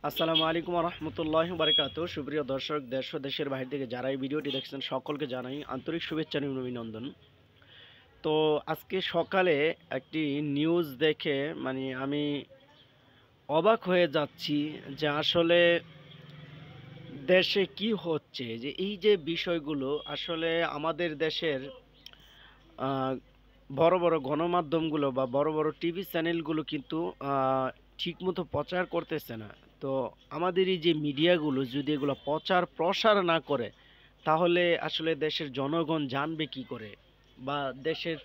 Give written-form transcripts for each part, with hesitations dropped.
আসসালামু আলাইকুম রহমতুল্লাহি বারাকাতুহু। সুপ্রিয় দর্শক, দেশ ও দেশের বাইরে থেকে যারা এই ভিডিওটি দেখছেন সকলকে জানাই আন্তরিক শুভেচ্ছা এবং অভিনন্দন। তো আজকে সকালে একটি নিউজ দেখে আমি অবাক হয়ে যাচ্ছি যে আসলে দেশে কি হচ্ছে, যে এই যে বিষয়গুলো আসলে আমাদের দেশের আহ, বড় বড় গণমাধ্যমগুলো বা বড় বড় টিভি চ্যানেলগুলো কিন্তু ঠিকমতো প্রচার করতেছে না। তো আমাদের এই যে মিডিয়াগুলো যদি এগুলো প্রচার প্রসার না করে, তাহলে আসলে দেশের জনগণ জানবে কি করে? বা দেশের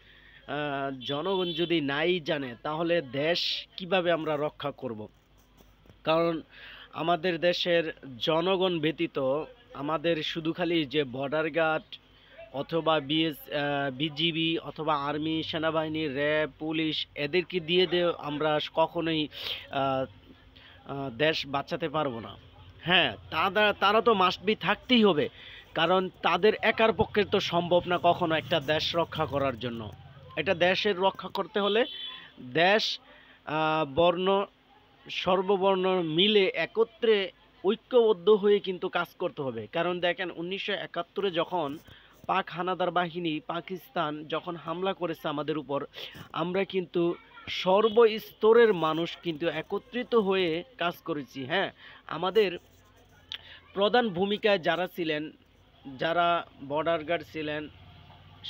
জনগণ যদি নাই জানে, তাহলে দেশ কিভাবে আমরা রক্ষা করব? কারণ আমাদের দেশের জনগণ ব্যতীত আমাদের শুধু খালি যে বর্ডার গার্ড অথবা বিজিবি অথবা আর্মি, সেনাবাহিনী, র্যাব, পুলিশ এদেরকে দিয়ে আমরা কখনোই আহ, দেশ বাঁচাতে পারবো না। হ্যাঁ, তারা তো মাস্ট বি থাকতেই হবে, কারণ তাদের একার পক্ষে তো সম্ভব না কখনো একটা দেশ রক্ষা করার জন্য। এটা দেশের রক্ষা করতে হলে দেশ বর্ণ সর্ববর্ণ মিলে একত্রে ঐক্যবদ্ধ হয়ে কিন্তু কাজ করতে হবে। কারণ দেখেন, 1971-এ যখন পাক হানাদার বাহিনী পাকিস্তান যখন হামলা করেছে আমাদের উপর, আমরা কিন্তু সর্বস্তরের মানুষ কিন্তু একত্রিত হয়ে কাজ করেছি। হ্যাঁ, আমাদের প্রধান ভূমিকায় যারা ছিলেন, যারা বর্ডার গার্ড ছিলেন,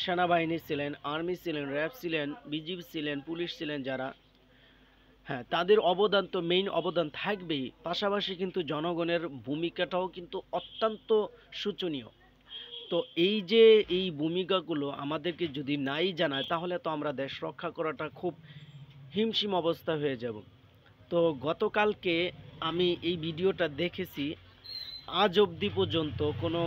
সেনাবাহিনী ছিলেন, আর্মি ছিলেন, র্যাব ছিলেন, বিজিবি ছিলেন, পুলিশ ছিলেন যারা, হ্যাঁ, তাদের অবদান তো মেইন অবদান থাকবেই। পাশাপাশি কিন্তু জনগণের ভূমিকাটাও কিন্তু অত্যন্ত শোচনীয়। তো এই যে এই ভূমিকাগুলো আমাদেরকে যদি নাই জানায়, তাহলে তো আমরা দেশ রক্ষা করাটা খুব হিমশিম অবস্থা হয়ে যাব। তো গতকালকে আমি এই ভিডিওটা দেখেছি। আজ অবধি পর্যন্ত কোনো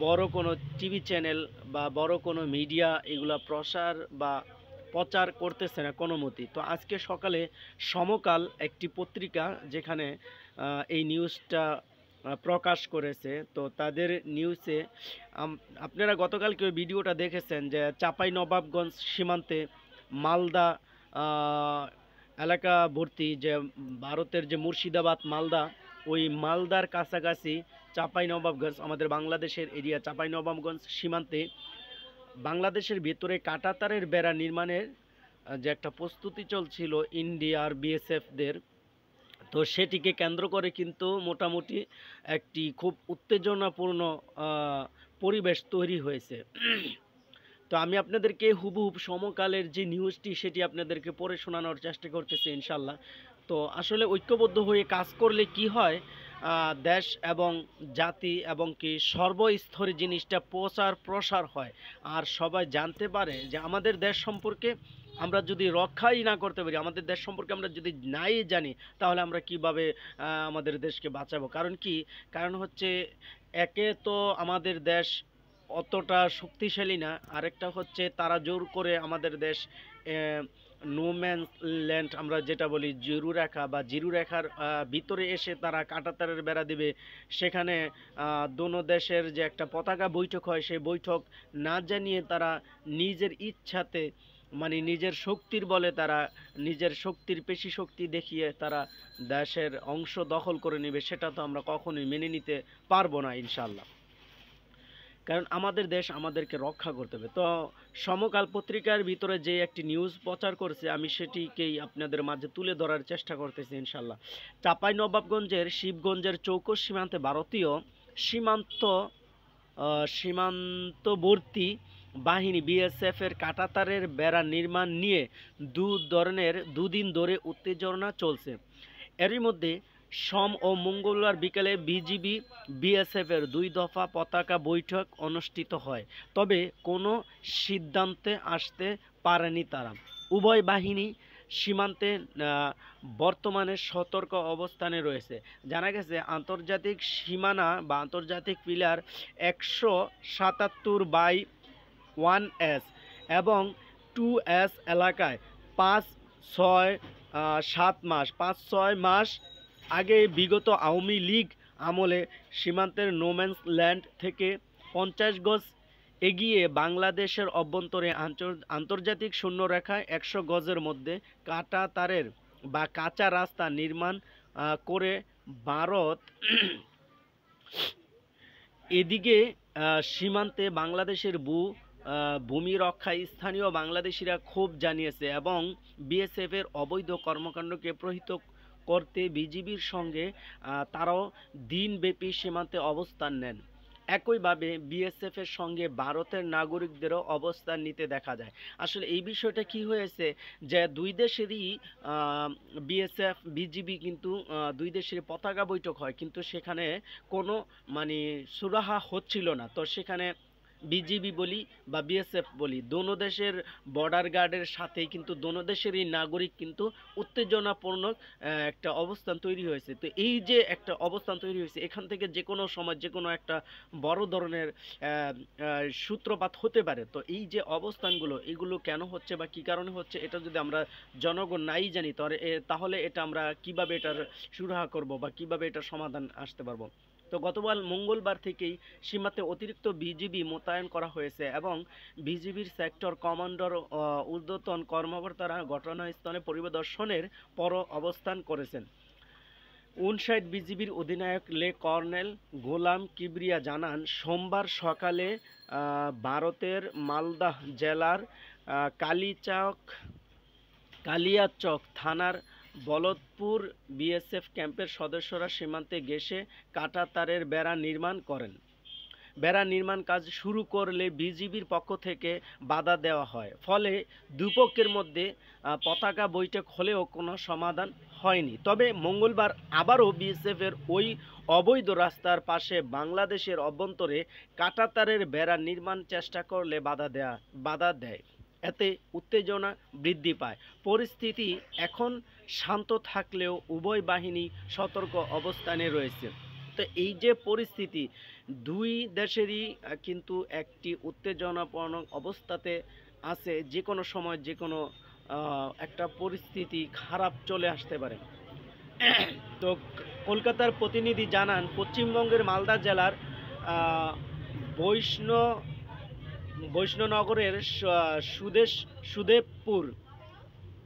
বড় কোনো টিভি চ্যানেল বা বড় কোনো মিডিয়া এগুলা প্রসার বা প্রচার করতেছে না কোনো মতেই। তো আজকে সকালে সমকাল একটি পত্রিকা, যেখানে এই নিউজটা প্রকাশ করেছে, তো তাদের নিউজে আপনারা গতকালকে ওই ভিডিওটা দেখেছেন যে চাঁপাই নবাবগঞ্জ সীমান্তে মালদা এলাকাবর্তী যে ভারতের যে মুর্শিদাবাদ মালদা, ওই মালদার কাছাকাছি চাঁপাইনবাবগঞ্জ, আমাদের বাংলাদেশের এরিয়া চাঁপাইনবাবগঞ্জ সীমান্তে বাংলাদেশের ভেতরে কাঁটাতারের বেড়া নির্মাণের যে একটা প্রস্তুতি চলছিল ইন্ডিয়ার বিএসএফদের, তো সেটিকে কেন্দ্র করে কিন্তু মোটামুটি একটি খুব উত্তেজনাপূর্ণ পরিবেশ তৈরি হয়েছে। তো আমি আপনাদেরকে হুবহুব সমকালের যে নিউজটি সেটি আপনাদেরকে পড়ে শোনানোর চেষ্টা করতেছি ইনশাল্লাহ। তো আসলে ঐক্যবদ্ধ হয়ে কাজ করলে কি হয়, দেশ এবং জাতি এবং কি সর্বস্তরে জিনিসটা প্রচার প্রসার হয়, আর সবাই জানতে পারে যে আমাদের দেশ সম্পর্কে আমরা যদি রক্ষাই না করতে পারি, আমাদের দেশ সম্পর্কে আমরা যদি নাই জানি, তাহলে আমরা কিভাবে আমাদের দেশকে বাঁচাবো? কারণ কি, কারণ হচ্ছে একে তো আমাদের দেশ অতটা শক্তিশালী না, আরেকটা হচ্ছে তারা জোর করে আমাদের দেশ নো ম্যান ল্যান্ড আমরা যেটা বলি জিরু রেখা বা জিরু রেখার ভিতরে এসে তারা কাঁটাতারের বেড়া দিবে। সেখানে দোনো দেশের যে একটা পতাকা বৈঠক হয়, সেই বৈঠক না জানিয়ে তারা নিজের ইচ্ছাতে, নিজের শক্তির বলে তারা নিজের শক্তির পেশি শক্তি দেখিয়ে তারা দেশের অংশ দখল করে নেবে। সেটা তো আমরা কখনোই মেনে নিতে পারবো না ইনশাল্লাহ। কারণ আমাদের দেশ আমাদেরকে রক্ষা করতে হবে। তো সমকাল পত্রিকার ভিতরে যে একটি নিউজ প্রচার করছে, আমি সেটিকেই আপনাদের মাঝে তুলে ধরার চেষ্টা করতেছি ইনশাল্লাহ। চাঁপাইনবাবগঞ্জের শিবগঞ্জের চৌকস সীমান্তে ভারতীয় সীমান্ত সীমান্তবর্তী বাহিনী বিএসএফ এর কাঁটাতারের বেড়া নির্মাণ নিয়ে দুদিন ধরে উত্তেজনা চলছে। এরই মধ্যে সোম ও মঙ্গলবার বিকেলে বিজিবি বিএসএফ এর 2 দফা পতাকা বৈঠক অনুষ্ঠিত হয়, তবে কোনো সিদ্ধান্তে আসতে পারেনি তারা। উভয় বাহিনী সীমান্তে বর্তমানে সতর্ক অবস্থানে রয়েছে। জানা গেছে আন্তর্জাতিক সীমানা বা আন্তর্জাতিক পিলার 177/1S এবং 2S এলাকায় 5-6 মাস আগে বিগত আওয়ামী লীগ আমলে সীমান্তের নোম্যান্স ল্যান্ড থেকে 50 গজ এগিয়ে বাংলাদেশের অভ্যন্তরে আন্তর্জাতিক শূন্যরেখায় 100 গজের মধ্যে কাঁটা তারের বা কাঁচা রাস্তা নির্মাণ করে ভারত এদিকে সীমান্তে বাংলাদেশের ভূমি রক্ষায় স্থানীয় বাংলাদেশিরা ক্ষোভ জানিয়েছে এবং বিএসএফ এর অবৈধ কর্মকাণ্ডকে প্রহিত করতে বিজিবির সঙ্গে তারাও দিনব্যাপী সীমান্তে অবস্থান নেন। একইভাবে বিএসএফ এর সঙ্গে ভারতের নাগরিকদেরও অবস্থান নিতে দেখা যায়। আসলে এই বিষয়টা কি হয়েছে যে দুই দেশেরই বিএসএফ বিজিবি কিন্তু দুই দেশের পতাকা বৈঠক হয়, কিন্তু সেখানে কোনো মানে সুরাহা হচ্ছিল না। তো সেখানে বিজিবি বলি বা বিএসএফ বলি, দোনো দেশের বর্ডার গার্ডের সাথেই কিন্তু দোনো দেশেরই নাগরিক কিন্তু উত্তেজনাপূর্ণ একটা অবস্থান তৈরি হয়েছে। তো এই যে একটা অবস্থান তৈরি হয়েছে, এখান থেকে যে কোনো সময় যে কোনো একটা বড় ধরনের সূত্রপাত হতে পারে। তো এই যে অবস্থানগুলো, এগুলো কেন হচ্ছে বা কী কারণে হচ্ছে, এটা যদি আমরা জনগণ নাই জানি তাহলে এটা আমরা কিভাবে এটার সুরাহা করব বা কিভাবে এটার সমাধান আসতে পারবো। তো গতকাল মঙ্গলবার থেকেই সীমান্তে অতিরিক্ত বিজিবি মোতায়েন করা হয়েছে এবং বিজিবির সেক্টর কমান্ডার ঊর্ধ্বতন কর্মকর্তারা ঘটনাস্থলে পরিদর্শনের পরও অবস্থান করেছেন। ৫৯ বিজিবির অধিনায়ক লে কর্নেল গোলাম কিবরিয়া জানান, সোমবার সকালে ভারতের মালদাহ জেলার কালিচক কালিয়াচক থানার বলদপুর বিএসএফ ক্যাম্পের সদস্যরা সীমান্তে ঘেঁষে কাঁটাতারের বেড়া নির্মাণ করেন। বেড়া নির্মাণ কাজ শুরু করলে বিজিবির পক্ষ থেকে বাধা দেওয়া হয়। ফলে দুপক্ষের মধ্যে পতাকা বৈঠক হলেও কোনো সমাধান হয়নি। তবে মঙ্গলবার আবারও বিএসএফ এর ওই অবৈধ রাস্তার পাশে বাংলাদেশের অভ্যন্তরে কাঁটাতারের বেড়া নির্মাণ চেষ্টা করলে বাধা দেয়। এতে উত্তেজনা বৃদ্ধি পায়। পরিস্থিতি এখন শান্ত থাকলেও উভয় বাহিনী সতর্ক অবস্থানে রয়েছে। তো এই যে পরিস্থিতি, দুই দেশেরই কিন্তু একটি উত্তেজনাপূর্ণ অবস্থাতে আছে। যে কোনো সময় যে কোনো একটা পরিস্থিতি খারাপ চলে আসতে পারে। তো কলকাতার প্রতিনিধি জানান, পশ্চিমবঙ্গের মালদা জেলার আহ, বৈষ্ণব বৈষ্ণনগরের সুদেবপুর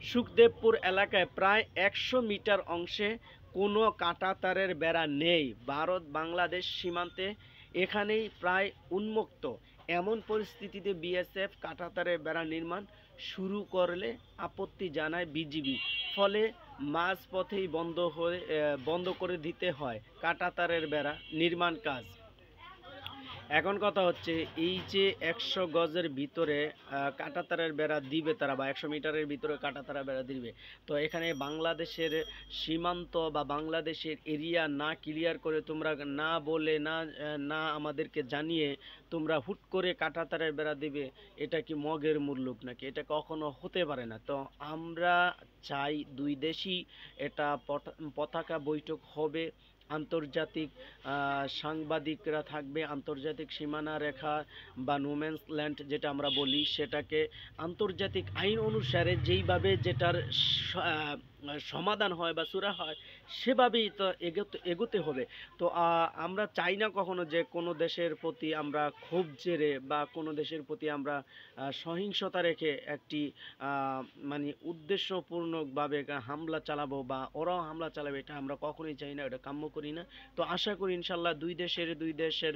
সুখদেবপুর এলাকায় প্রায় ১০০ মিটার অংশে কোনো কাঁটাতারের বেড়া নেই। ভারত বাংলাদেশ সীমান্তে এখানেই প্রায় উন্মুক্ত। এমন পরিস্থিতিতে বিএসএফ কাঁটাতারের বেড়া নির্মাণ শুরু করলে আপত্তি জানায় বিজিবি। ফলে মাঝপথেই বন্ধ করে দিতে হয় কাঁটাতারের বেড়া নির্মাণ কাজ। এখন কথা হচ্ছে, এই যে ১০০ গজের ভিতরে কাঁটাতারের বেড়া দিবে তারা, বা ১০০ মিটারের ভিতরে কাঁটাতারের বেড়া দিবে। তো এখানে বাংলাদেশের সীমান্ত বা বাংলাদেশের এরিয়া না ক্লিয়ার করে, তোমরা না বলে না আমাদেরকে জানিয়ে তোমরা হুট করে কাঁটাতারের বেড়া দিবে, এটা কি মগের মুল্লুক নাকি? এটা কখনো হতে পারে না। তো আমরা চাই দুই দেশই এটা পতাকা বৈঠক হবে, আন্তর্জাতিক সাংবাদিকরা থাকবে, আন্তর্জাতিক সীমানা রেখা বা নোম্যান্স ল্যান্ড যেটা আমরা বলি, সেটাকে আন্তর্জাতিক আইন অনুসারে যেইভাবে যেটার সমাধান হয় বা সুরা হয়, সেভাবেই তো এগোতে হবে। তো আমরা চাই না কখনো যে কোনো দেশের প্রতি আমরা ক্ষোভ জেরে বা কোনো দেশের প্রতি আমরা সহিংসতা রেখে একটি মানে উদ্দেশ্যপূর্ণভাবে হামলা চালাবো বা ওরাও হামলা চালাবে, এটা আমরা কখনোই চাই না, এটা কাম্য করি না। তো আশা করি ইনশাল্লাহ দুই দেশের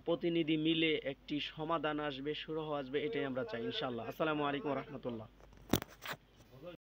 প্রতিনিধি মিলে একটি সমাধান আসবে, সুরাহা আসবে, এটাই আমরা চাই ইনশাল্লাহ। আসসালামু আলাইকুম রহমতুল্লাহ।